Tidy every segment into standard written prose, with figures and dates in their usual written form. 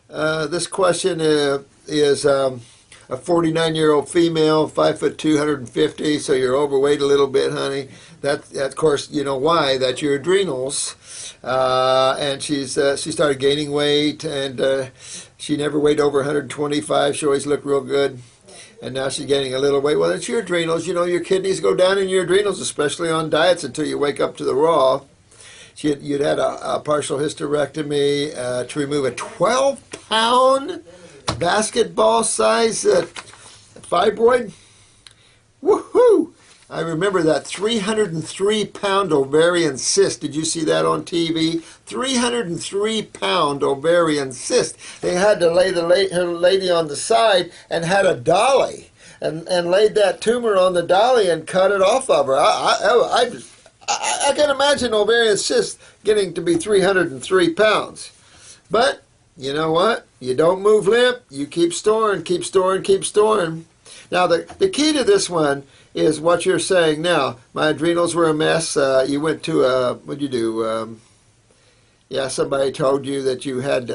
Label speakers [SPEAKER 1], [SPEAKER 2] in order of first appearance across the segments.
[SPEAKER 1] This question is a 49-year-old female, 5'2", 250. So you're overweight a little bit, honey. That of course, you know why. That's your adrenals. And she started gaining weight, and she never weighed over 125. She always looked real good. And now she's gaining a little weight. Well, it's your adrenals. You know, your kidneys go down in your adrenals, especially on diets, until you wake up to the raw. You'd had a partial hysterectomy to remove a 12-pound basketball-size fibroid. Woohoo! I remember that 303-pound ovarian cyst. Did you see that on TV? 303-pound ovarian cyst. They had to lay her lady on the side and had a dolly and laid that tumor on the dolly and cut it off of her. I can imagine ovarian cyst getting to be 303 pounds. But you know what? You don't move limp. You keep storing, keep storing, keep storing. Now, the key to this one is what you're saying now. My adrenals were a mess. You went to, what'd you do? Yeah, somebody told you that you had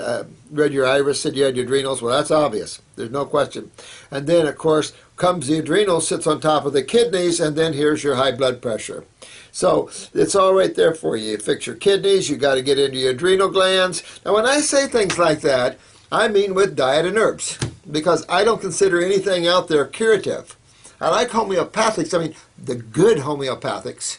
[SPEAKER 1] read your iris, said you had your adrenals. Well, that's obvious. There's no question. And then, of course, comes the adrenal, sits on top of the kidneys, and then here's your high blood pressure. So it's all right there for you. You fix your kidneys. You got to get into your adrenal glands. Now, when I say things like that, I mean with diet and herbs, because I don't consider anything out there curative. I like homeopathics. I mean, the good homeopathics.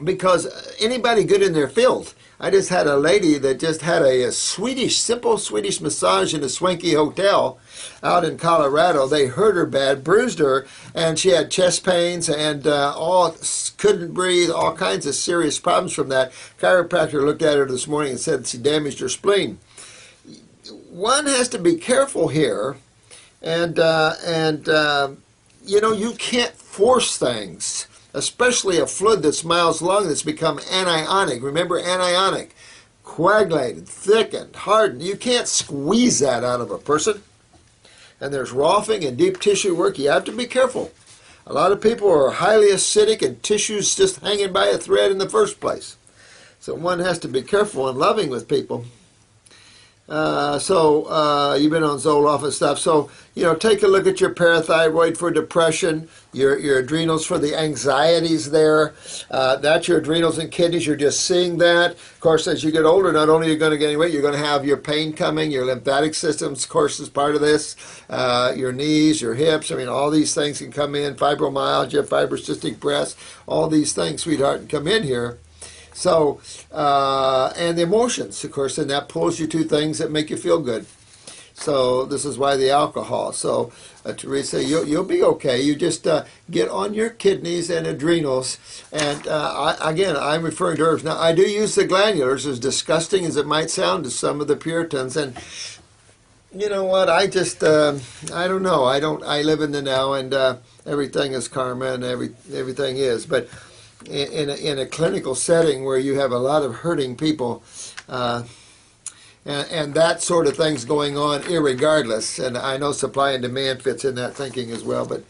[SPEAKER 1] Because anybody good in their field. I just had a lady that just had a simple Swedish massage in a swanky hotel out in Colorado. They hurt her bad, bruised her, and she had chest pains and couldn't breathe, all kinds of serious problems from that. Chiropractor looked at her this morning and said she damaged her spleen. One has to be careful here, and you know, you can't force things. Especially a fluid that's miles long that's become anionic. Remember, anionic. Coagulated, thickened, hardened. You can't squeeze that out of a person. And there's roughing and deep tissue work. You have to be careful. A lot of people are highly acidic and tissues just hanging by a thread in the first place. So one has to be careful and loving with people. You've been on Zoloft and stuff. So, you know, take a look at your parathyroid for depression, your adrenals for the anxieties there. That's your adrenals and kidneys. You're just seeing that. Of course, as you get older, not only are you going to gain weight, you're going to have your pain coming, your lymphatic system, of course, is part of this, your knees, your hips. I mean, all these things can come in. Fibromyalgia, fibrocystic breast, all these things, sweetheart, can come in here. So, and the emotions, of course, and that pulls you to things that make you feel good. So this is why the alcohol. So, Teresa, you'll be okay. You just get on your kidneys and adrenals. And again, I'm referring to herbs. Now, I do use the glandulars, as disgusting as it might sound to some of the Puritans. And you know what? I just, I don't know. I live in the now, and everything is karma, and everything is. But in a clinical setting where you have a lot of hurting people, and that sort of thing's going on irregardless, and I know supply and demand fits in that thinking as well, but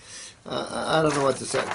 [SPEAKER 1] I don't know what to say.